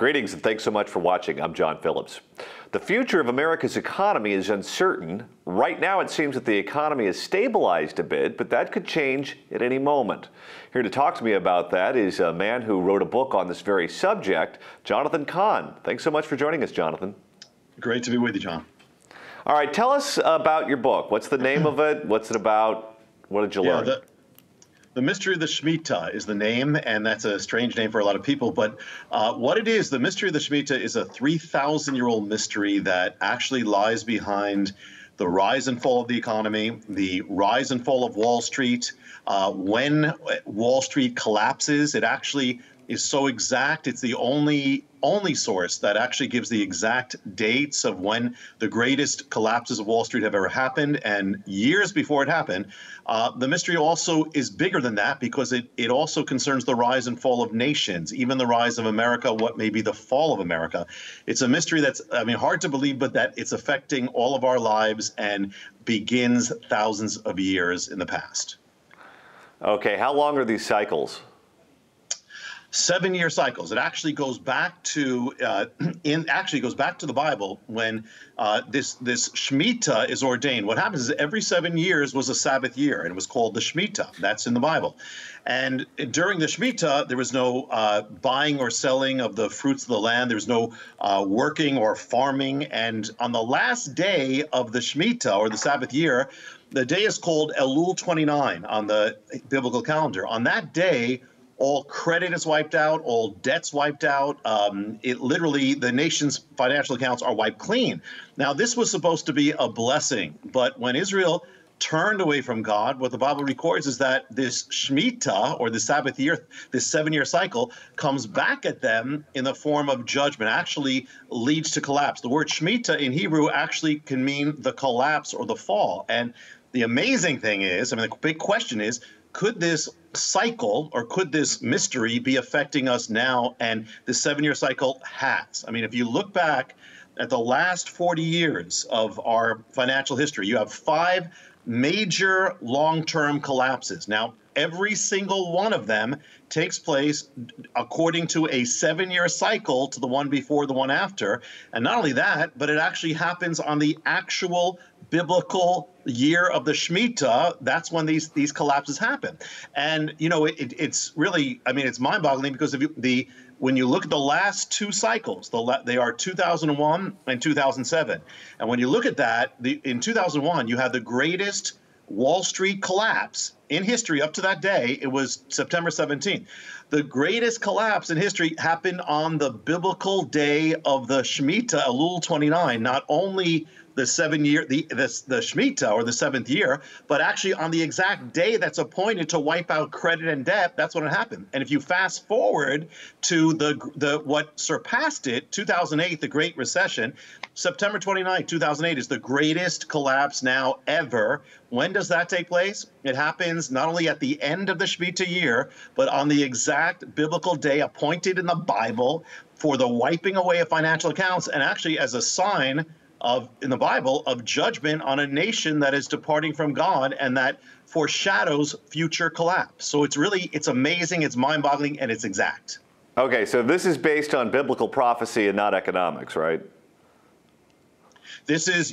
Greetings and thanks so much for watching. I'm John Phillips. The future of America's economy is uncertain. Right now it seems that the economy has stabilized a bit, but that could change at any moment. Here to talk to me about that is a man who wrote a book on this very subject, Jonathan Cahn. Thanks so much for joining us, Jonathan. Great to be with you, John. All right, tell us about your book. What's the name of it? What's it about? What did you learn? The Mystery of the Shemitah is the name, and that's a strange name for a lot of people. But what it is, the Mystery of the Shemitah is a 3,000-year-old mystery that actually lies behind the rise and fall of the economy, the rise and fall of Wall Street. When Wall Street collapses, it actually is so exact. It's the only source that actually gives the exact dates of when the greatest collapses of Wall Street have ever happened. And years before it happened, the mystery also is bigger than that because it also concerns the rise and fall of nations, even the rise of America, what may be the fall of America. It's a mystery that's, hard to believe, but that it's affecting all of our lives and begins thousands of years in the past. Okay, how long are these cycles? 7-year cycles. It actually goes back to the Bible when this Shemitah is ordained. What happens is every 7 years was a Sabbath year, and it was called the Shemitah. That's in the Bible. And during the Shemitah, there was no buying or selling of the fruits of the land. There was no working or farming. And on the last day of the Shemitah, or the Sabbath year, the day is called Elul 29 on the biblical calendar. On that day, all credit is wiped out, all debts wiped out. The nation's financial accounts are wiped clean. Now, this was supposed to be a blessing, but when Israel turned away from God, what the Bible records is that this Shemitah, or the Sabbath year, this 7-year cycle, comes back at them in the form of judgment, actually leads to collapse. The word Shemitah in Hebrew actually can mean the collapse or the fall. And the amazing thing is, the big question is, could this cycle or could this mystery be affecting us now? And the 7-year cycle has. If you look back at the last 40 years of our financial history, you have 5 major long-term collapses. Now, every single one of them takes place according to a 7-year cycle to the one before, the one after. And not only that, but it actually happens on the actual biblical year of the Shemitah. That's when these collapses happen. And, it's really, it's mind-boggling because when you look at the last 2 cycles, they are 2001 and 2007. And when you look at that, in 2001, you had the greatest Wall Street collapse in history up to that day. It was September 17th. The greatest collapse in history happened on the biblical day of the Shemitah, Elul 29, not only the 7-year, the Shemitah, or the 7th year, but actually on the exact day that's appointed to wipe out credit and debt. That's when it happened. And if you fast forward to what surpassed it, 2008, the Great Recession, September 29, 2008 is the greatest collapse now ever. When does that take place? It happens not only at the end of the Shemitah year, but on the exact biblical day appointed in the Bible for the wiping away of financial accounts, and actually as a sign in the Bible of judgment on a nation that is departing from God and that foreshadows future collapse. So it's amazing, it's mind-boggling, and it's exact. Okay, so this is based on biblical prophecy and not economics, right? This is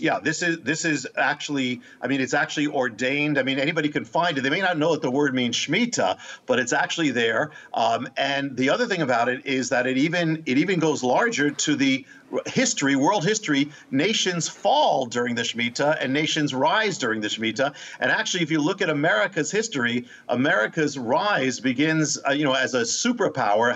actually, it's actually ordained. Anybody can find it. They may not know that the word means Shemitah, but it's actually there. And the other thing about it is that it even goes larger to the history, world history. Nations fall during the Shemitah and nations rise during the Shemitah. And actually, if you look at America's history, America's rise begins, as a superpower.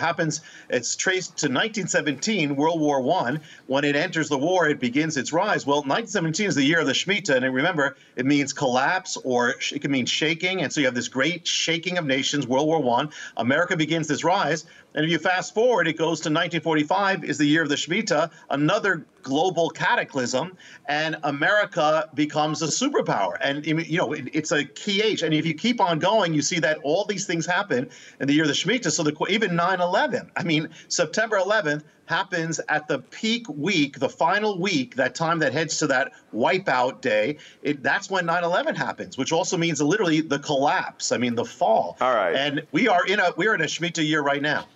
It's traced to 1917, World War I. When it enters the war, it begins its rise. Well, 1917 is the year of the Shemitah, and remember, it means collapse, or it can mean shaking. And so you have this great shaking of nations, World War I. America begins this rise. And if you fast forward, it goes to 1945 is the year of the Shemitah, another global cataclysm, and America becomes a superpower. And, it's a key age. And if you keep on going, you see that all these things happen in the year of the Shemitah. So even 9/11, September 11th happens at the peak week, the final week, that time that heads to that wipeout day. That's when 9/11 happens, which also means literally the collapse, the fall. All right. And we're in a Shemitah year right now.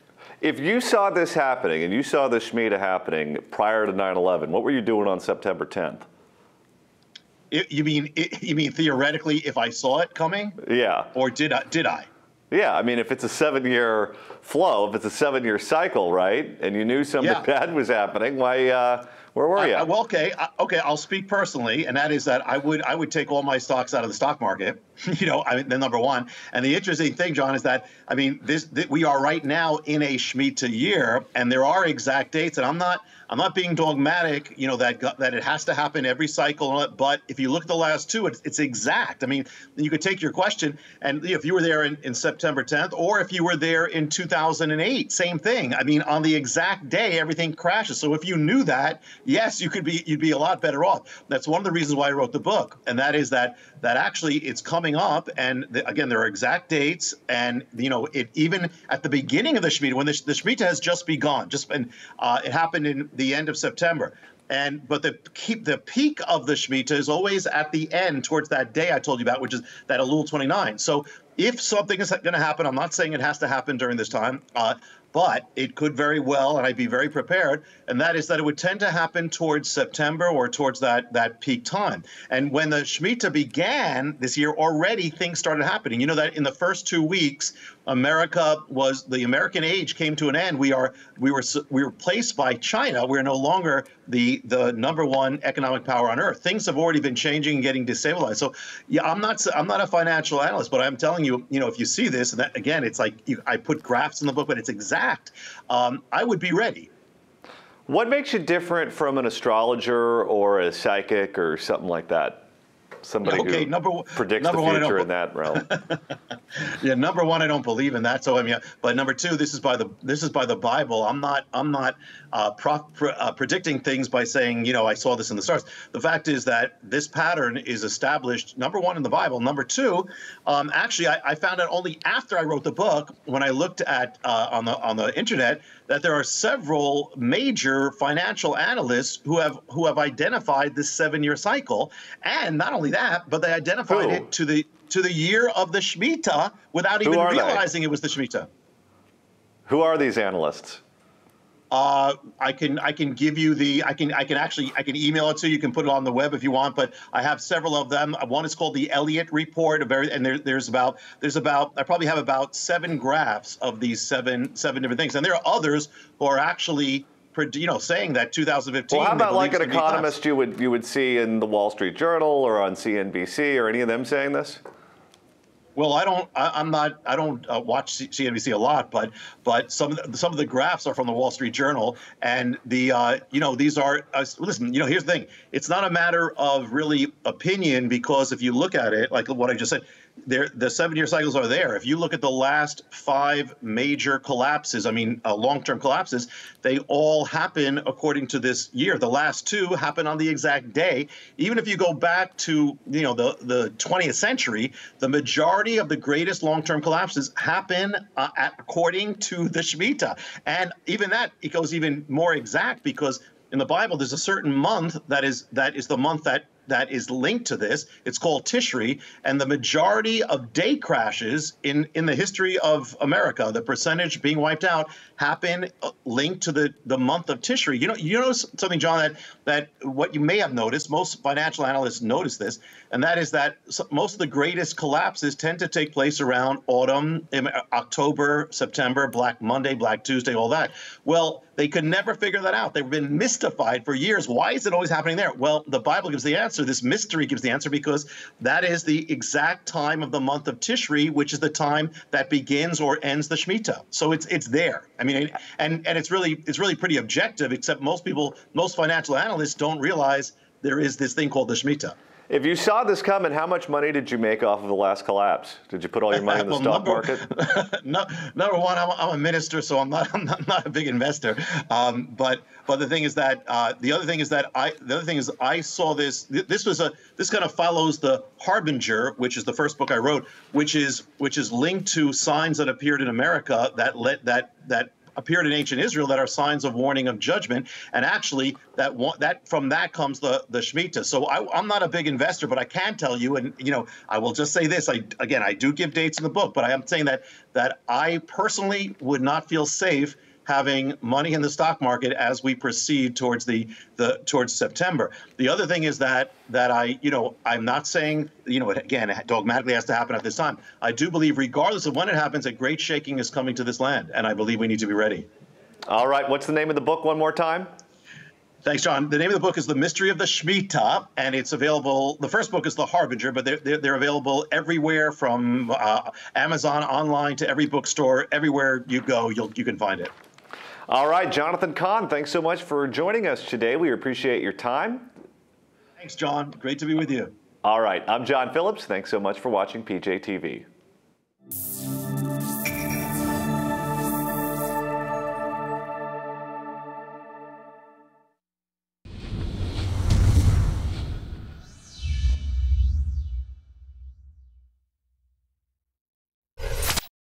If you saw this happening and you saw the Shemitah happening prior to 9/11, what were you doing on September 10th? You mean theoretically if I saw it coming? Yeah. Or did I? Yeah, I mean, if it's a 7-year flow, if it's a 7-year cycle, right, and you knew something bad was happening, why? Where were you? Well, okay, I'll speak personally, and that is that I would take all my stocks out of the stock market. The number one. And the interesting thing, John, is that we are right now in a Shemitah year, and there are exact dates, and I'm not being dogmatic, that it has to happen every cycle. But if you look at the last two, it's exact. I mean, you could take your question, and if you were there in September 10th, or if you were there in 2008, same thing. I mean, on the exact day, everything crashes. So if you knew that, yes, you'd be a lot better off. That's one of the reasons why I wrote the book, and that is that actually it's coming up, and again, there are exact dates, and it even at the beginning of the Shemitah, when the Shemitah has just begun, it happened in the end of September. But the peak of the Shemitah is always at the end, towards that day I told you about, which is that Elul 29. So if something is going to happen, I'm not saying it has to happen during this time, but it could very well, and I'd be very prepared, and that is that it would tend to happen towards September or towards that peak time. And when the Shemitah began this year, already things started happening. You know that in the first 2 weeks, the American age came to an end. We were replaced by China. We're no longer the number one economic power on earth. Things have already been changing and getting destabilized. So yeah, I'm not a financial analyst, but I'm telling you, if you see this, and that, again, it's like I put graphs in the book, but it's exact. I would be ready. What makes you different from an astrologer or a psychic or something like that? Somebody who predicts the future in that realm. Yeah, number one, I don't believe in that. So but number two, this is by the Bible. I'm not predicting things by saying, I saw this in the stars. The fact is that this pattern is established, number one, in the Bible. Number two, actually, I found out only after I wrote the book, when I looked at on the internet, that there are several major financial analysts who have identified this 7-year cycle, and not only that, but they identified it to the year of the Shemitah without even realizing it was the Shemitah. Who are these analysts? I can give you I can email it to you. You can put it on the web if you want, but I have several of them. One is called the Elliott Report, and there's about I probably have about 7 graphs of these seven different things, and there are others who are actually saying that 2015. Well, how about like an economist you would see in the Wall Street Journal or on CNBC, or any of them saying this? Well, I don't watch CNBC a lot, but some of the graphs are from the Wall Street Journal, and these are listen. Here's the thing: it's not a matter of really opinion, because if you look at it, like what I just said, the 7-year cycles are there. If you look at the last 5 major collapses, long-term collapses, they all happen according to this year. The last 2 happen on the exact day. Even if you go back to the 20th century, the majority of the greatest long-term collapses happen according to the Shemitah. And even that, it goes even more exact, because in the Bible there's a certain month that is the month that is linked to this. It's called Tishri, and the majority of day crashes in the history of America, the percentage being wiped out, happen linked to the month of Tishri. You know something, John, that what you may have noticed, most financial analysts notice this, and that is that most of the greatest collapses tend to take place around autumn, October, September, Black Monday, Black Tuesday, all that. Well, they could never figure that out. They've been mystified for years. Why is it always happening there? Well, the Bible gives the answer. This mystery gives the answer, because that is the exact time of the month of Tishri, which is the time that begins or ends the Shemitah. So it's there. And it's really pretty objective, except most financial analysts don't realize there is this thing called the Shemitah. If you saw this coming, how much money did you make off of the last collapse? Did you put all your money in the stock market? Number one, I'm a minister, so I'm not a big investor. But the thing is that I saw this. This kind of follows the Harbinger, which is the first book I wrote, which is linked to signs that appeared in America that appeared in ancient Israel that are signs of warning of judgment. And actually, that from that comes the Shemitah. So I'm not a big investor, but I can tell you, and I will just say this. I do give dates in the book, but I am saying that I personally would not feel safe having money in the stock market as we proceed towards towards September. The other thing is that I'm not saying, again, it dogmatically has to happen at this time. I do believe, regardless of when it happens, a great shaking is coming to this land, and I believe we need to be ready. All right, what's the name of the book one more time? Thanks, John. The name of the book is The Mystery of the Shemitah, and it's available. The first book is The Harbinger, but they're available everywhere, from Amazon online to every bookstore. Everywhere you go, you can find it. All right, Jonathan Cahn, thanks so much for joining us today. We appreciate your time. Thanks, John. Great to be with you. All right, I'm John Phillips. Thanks so much for watching PJTV.